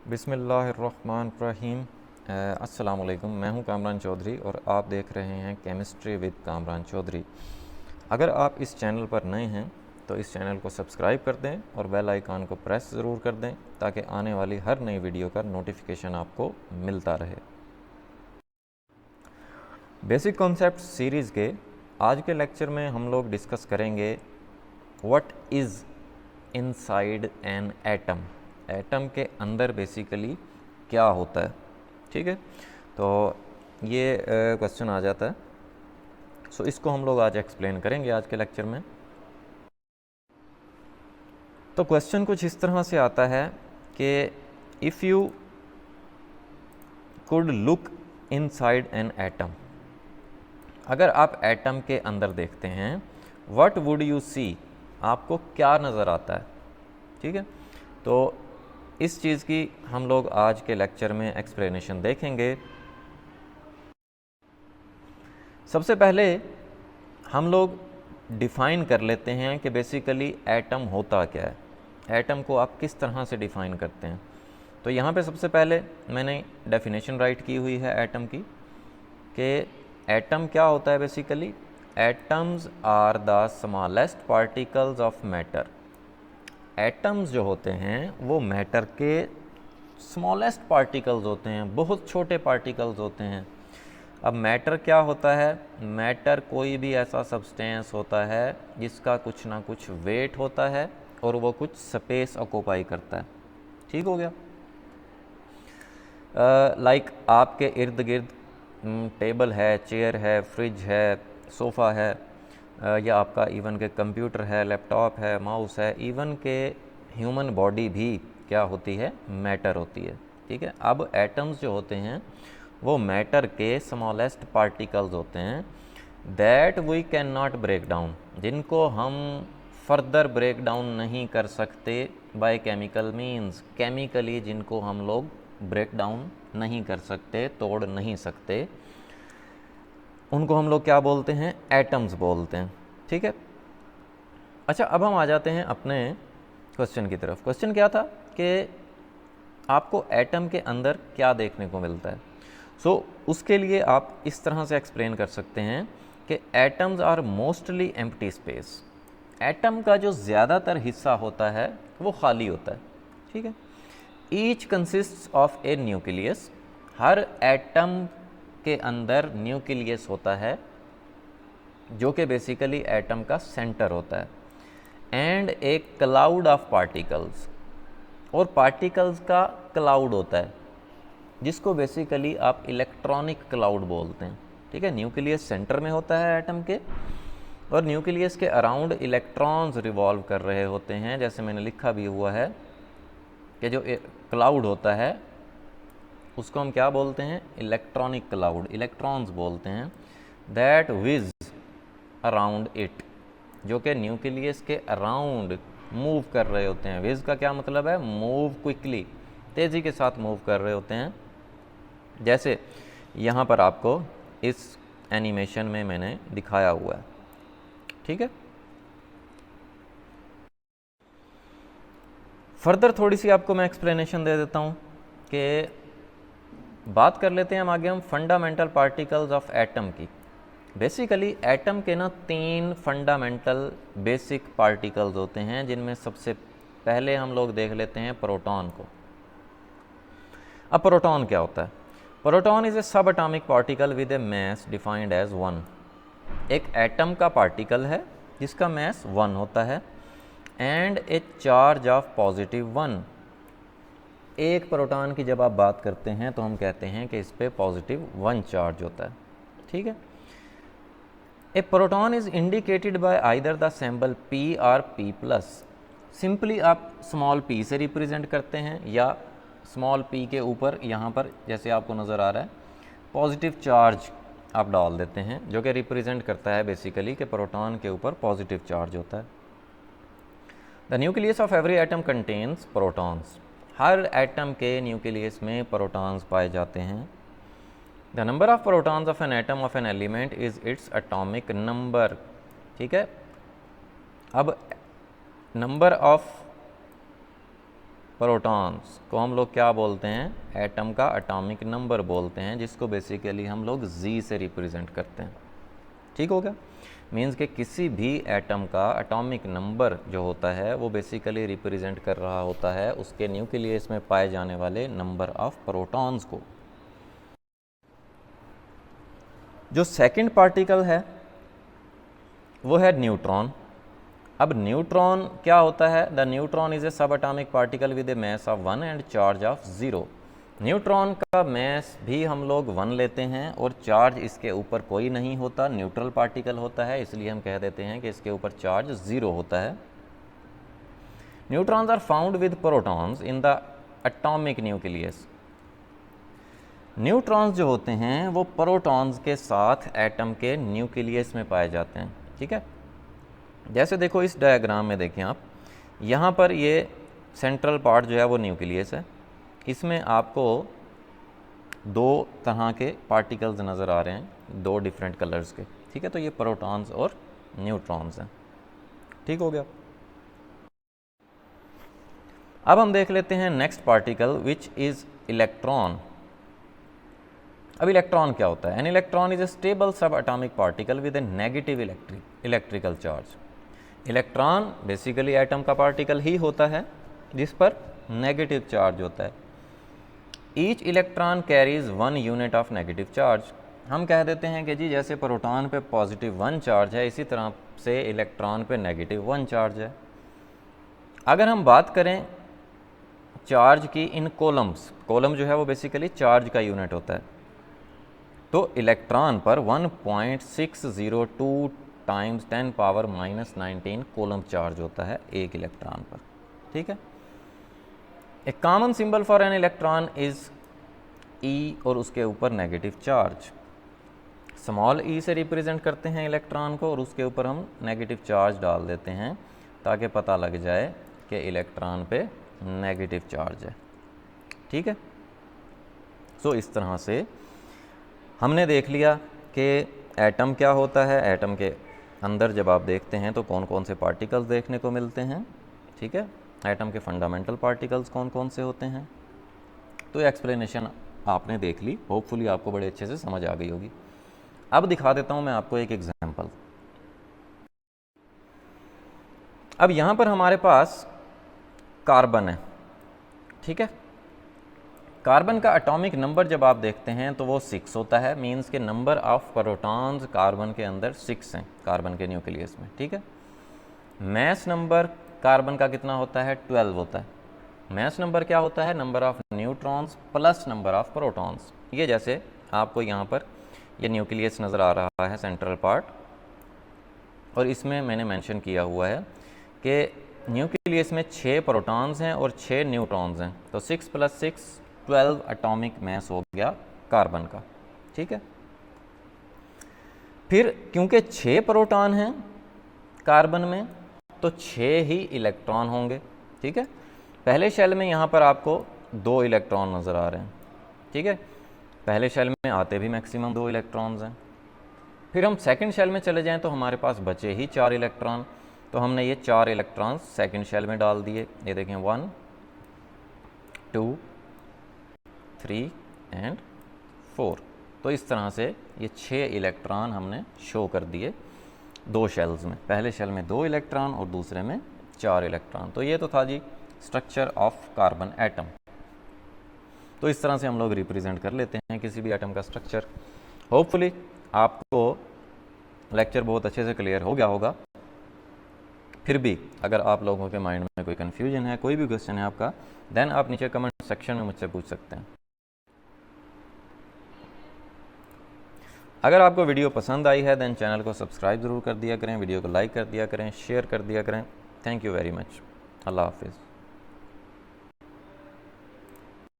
बिस्मिल्लाहिर्रहमानिर्रहीम। अस्सलाम वालेकुम। मैं हूं कामरान चौधरी और आप देख रहे हैं केमिस्ट्री विद कामरान चौधरी। अगर आप इस चैनल पर नए हैं तो इस चैनल को सब्सक्राइब कर दें और बेल आइकन को प्रेस ज़रूर कर दें ताकि आने वाली हर नई वीडियो का नोटिफिकेशन आपको मिलता रहे। बेसिक कॉन्सेप्ट सीरीज़ के आज के लेक्चर में हम लोग डिस्कस करेंगे what is inside an atom. Atom के अंदर बेसिकली क्या होता है, ठीक है। तो ये क्वेश्चन आ जाता है, सो इसको हम लोग आज एक्सप्लेन करेंगे आज के लेक्चर में। तो क्वेश्चन कुछ इस तरह से आता है कि if you could look inside an atom, अगर आप एटम के अंदर देखते हैं, व्हाट वुड यू सी, आपको क्या नज़र आता है, ठीक है। तो इस चीज़ की हम लोग आज के लेक्चर में एक्सप्लेनेशन देखेंगे। सबसे पहले हम लोग डिफ़ाइन कर लेते हैं कि बेसिकली एटम होता क्या है, एटम को आप किस तरह से डिफ़ाइन करते हैं। तो यहाँ पे सबसे पहले मैंने डेफिनेशन राइट की हुई है एटम की, कि एटम क्या होता है। Basically atoms are the smallest particles of matter. Atoms जो होते हैं वो मैटर के स्मॉलेस्ट पार्टिकल्स होते हैं, बहुत छोटे पार्टिकल्स होते हैं। अब मैटर क्या होता है? मैटर कोई भी ऐसा सब्सटेंस होता है जिसका कुछ ना कुछ वेट होता है और वो कुछ स्पेस ऑक्यूपाई करता है, ठीक हो गया। लाइक आपके इर्द गिर्द टेबल है, चेयर है, फ्रिज है, सोफ़ा है, या आपका इवन के कंप्यूटर है, लैपटॉप है, माउस है, इवन के ह्यूमन बॉडी भी क्या होती है? मैटर होती है, ठीक है। अब एटम्स जो होते हैं वो मैटर के स्मॉलेस्ट पार्टिकल्स होते हैं, that we can not break down, जिनको हम फर्दर ब्रेक डाउन नहीं कर सकते बाय केमिकल मीन्स, केमिकली जिनको हम लोग ब्रेक डाउन नहीं कर सकते, तोड़ नहीं सकते, उनको हम लोग क्या बोलते हैं? एटम्स बोलते हैं, ठीक है। अच्छा, अब हम आ जाते हैं अपने क्वेश्चन की तरफ। क्वेश्चन क्या था कि आपको एटम के अंदर क्या देखने को मिलता है। उसके लिए आप इस तरह से एक्सप्लेन कर सकते हैं कि atoms are mostly empty space. Atom का जो ज़्यादातर हिस्सा होता है वो खाली होता है, ठीक है। Each consists of A nucleus, her atom के अंदर न्यूक्लियस होता है जो कि बेसिकली एटम का सेंटर होता है, and A cloud of particles, और पार्टिकल्स का क्लाउड होता है जिसको बेसिकली आप इलेक्ट्रॉनिक क्लाउड बोलते हैं, ठीक है। न्यूक्लियस सेंटर में होता है एटम के, और न्यूक्लियस के अराउंड इलेक्ट्रॉन्स रिवॉल्व कर रहे होते हैं, जैसे मैंने लिखा भी हुआ है कि जो क्लाउड होता है उसको हम क्या बोलते हैं? इलेक्ट्रॉनिक क्लाउड, इलेक्ट्रॉन्स बोलते हैं, दैट विज अराउंड इट, जो कि न्यूक्लियस के अराउंड मूव कर रहे होते हैं। विज का क्या मतलब है? मूव क्विकली, तेज़ी के साथ मूव कर रहे होते हैं, जैसे यहाँ पर आपको इस एनिमेशन में मैंने दिखाया हुआ है, ठीक है। फर्दर थोड़ी सी आपको मैं एक्सप्लेनेशन दे देता हूँ कि बात कर लेते हैं हम आगे, हम फंडामेंटल पार्टिकल्स ऑफ एटम की। बेसिकली एटम के ना 3 फंडामेंटल बेसिक पार्टिकल्स होते हैं, जिनमें सबसे पहले हम लोग देख लेते हैं प्रोटॉन को। अब प्रोटॉन क्या होता है? प्रोटॉन इज ए सब atomic particle with a mass defined as 1। एक एटम का पार्टिकल है जिसका मास 1 होता है, एंड ए चार्ज ऑफ +1। एक प्रोटॉन की जब आप बात करते हैं तो हम कहते हैं कि इस पे +1 चार्ज होता है, ठीक है। A proton is indicated by either the symbol P और P+। सिंपली आप स्मॉल p से रिप्रेजेंट करते हैं, या स्मॉल p के ऊपर यहाँ पर जैसे आपको नज़र आ रहा है पॉजिटिव चार्ज आप डाल देते हैं, जो कि रिप्रेजेंट करता है बेसिकली कि प्रोटॉन के ऊपर पॉजिटिव चार्ज होता है। The nucleus of every atom contains protons, her atom के न्यूक्लियस में प्रोटॉन्स पाए जाते हैं। The number of protons of an atom of an element is its atomic number, ठीक है। अब नंबर ऑफ प्रोटॉन्स को हम लोग क्या बोलते हैं, एटम का एटॉमिक नंबर बोलते हैं, जिसको बेसिकली हम लोग जी से रिप्रेजेंट करते हैं। ठीक हो गया, मीन्स कि किसी भी एटम का एटॉमिक नंबर जो होता है वो बेसिकली रिप्रेजेंट कर रहा होता है उसके न्यूक्लियस में पाए जाने वाले नंबर ऑफ प्रोटॉन्स को। जो सेकंड पार्टिकल है वो है न्यूट्रॉन। अब न्यूट्रॉन क्या होता है, द न्यूट्रॉन इज ए सब atomic particle with A mass of 1 and charge of 0। Neutron का मैस भी हम लोग 1 लेते हैं और चार्ज इसके ऊपर कोई नहीं होता, न्यूट्रल पार्टिकल होता है, इसलिए हम कह देते हैं कि इसके ऊपर चार्ज 0 होता है। Neutrons are found with protons in the atomic nucleus. Neutrons जो होते हैं वो प्रोटॉन्स के साथ एटम के न्यूक्लियस में पाए जाते हैं। ठीक है, जैसे देखो इस डायग्राम में देखें आप, यहाँ पर ये सेंट्रल पार्ट जो है वो न्यूक्लियस है, इसमें आपको 2 तरह के पार्टिकल्स नज़र आ रहे हैं, 2 डिफरेंट कलर्स के। ठीक है, तो ये प्रोटॉन्स और न्यूट्रॉन्स हैं। ठीक हो गया। अब हम देख लेते हैं next particle which is electron. अब इलेक्ट्रॉन क्या होता है? An electron is a stable sub atomic particle with a negative electrical charge. Electron basically atom का पार्टिकल ही होता है जिस पर नेगेटिव चार्ज होता है। Each electron carries 1 unit of negative charge. हम कह देते हैं कि जी जैसे प्रोटॉन पे पॉजिटिव 1 चार्ज है, इसी तरह से इलेक्ट्रॉन पे नेगेटिव 1 चार्ज है। अगर हम बात करें चार्ज की इन कॉलम्स, कॉलम जो है वो बेसिकली चार्ज का यूनिट होता है, तो इलेक्ट्रॉन पर 1.602 टाइम्स 10⁻⁻19 कूलम चार्ज होता है एक इलेक्ट्रॉन पर। ठीक है, a common symbol for an electron is e और उसके ऊपर नेगेटिव चार्ज। स्मॉल ई से रिप्रेजेंट करते हैं इलेक्ट्रॉन को और उसके ऊपर हम नेगेटिव चार्ज डाल देते हैं ताकि पता लग जाए कि इलेक्ट्रॉन पे नेगेटिव चार्ज है। ठीक है, सो इस तरह से हमने देख लिया कि एटम क्या होता है, एटम के अंदर जब आप देखते हैं तो कौन कौन से पार्टिकल्स देखने को मिलते हैं। ठीक है, एटम के फंडामेंटल पार्टिकल्स कौन कौन से होते हैं। तो एक्सप्लेनेशन आपने देख ली, होपफुली आपको बड़े अच्छे से समझ आ गई होगी। अब दिखा देता हूँ मैं आपको एक एग्जाम्पल। अब यहाँ पर हमारे पास कार्बन है। ठीक है, कार्बन का एटॉमिक नंबर जब आप देखते हैं तो वो 6 होता है, मींस के नंबर ऑफ प्रोटॉन्स कार्बन के अंदर 6 हैं कार्बन के न्यूक्लियस में। ठीक है, मैस नंबर कार्बन का कितना होता है? 12 होता है। मैस नंबर क्या होता है? Number of neutrons plus number of protons. ये जैसे आपको यहाँ पर ये न्यूक्लियस नज़र आ रहा है सेंट्रल पार्ट, और इसमें मैंने मेंशन किया हुआ है कि न्यूक्लियस में 6 प्रोटॉन्स हैं और 6 न्यूट्रॉन्स हैं, तो 6 + 6 12 एटॉमिक मैस हो गया कार्बन का। ठीक है, फिर क्योंकि 6 प्रोटॉन हैं कार्बन में तो 6 ही इलेक्ट्रॉन होंगे। ठीक है, पहले शेल में यहाँ पर आपको 2 इलेक्ट्रॉन नज़र आ रहे हैं। ठीक है, पहले शेल में आते भी मैक्सिमम 2 इलेक्ट्रॉन्स हैं। फिर हम सेकंड शेल में चले जाएं तो हमारे पास बचे ही 4 इलेक्ट्रॉन, तो हमने ये 4 इलेक्ट्रॉन्स सेकंड शेल में डाल दिए। ये देखें 1 2 3 एंड 4। तो इस तरह से ये 6 इलेक्ट्रॉन हमने शो कर दिए 2 शेल्स में, पहले शेल में 2 इलेक्ट्रॉन और दूसरे में 4 इलेक्ट्रॉन। तो ये तो था जी स्ट्रक्चर ऑफ कार्बन एटम। तो इस तरह से हम लोग रिप्रेजेंट कर लेते हैं किसी भी एटम का स्ट्रक्चर। होपफुली आपको लेक्चर बहुत अच्छे से क्लियर हो गया होगा। फिर भी अगर आप लोगों के माइंड में कोई कन्फ्यूजन है, कोई भी क्वेश्चन है आपका, देन आप नीचे कमेंट सेक्शन में मुझसे पूछ सकते हैं। अगर आपको वीडियो पसंद आई है देन चैनल को सब्सक्राइब ज़रूर कर दिया करें, वीडियो को लाइक कर दिया करें, शेयर कर दिया करें। Thank you very much. अल्लाह हाफिज़।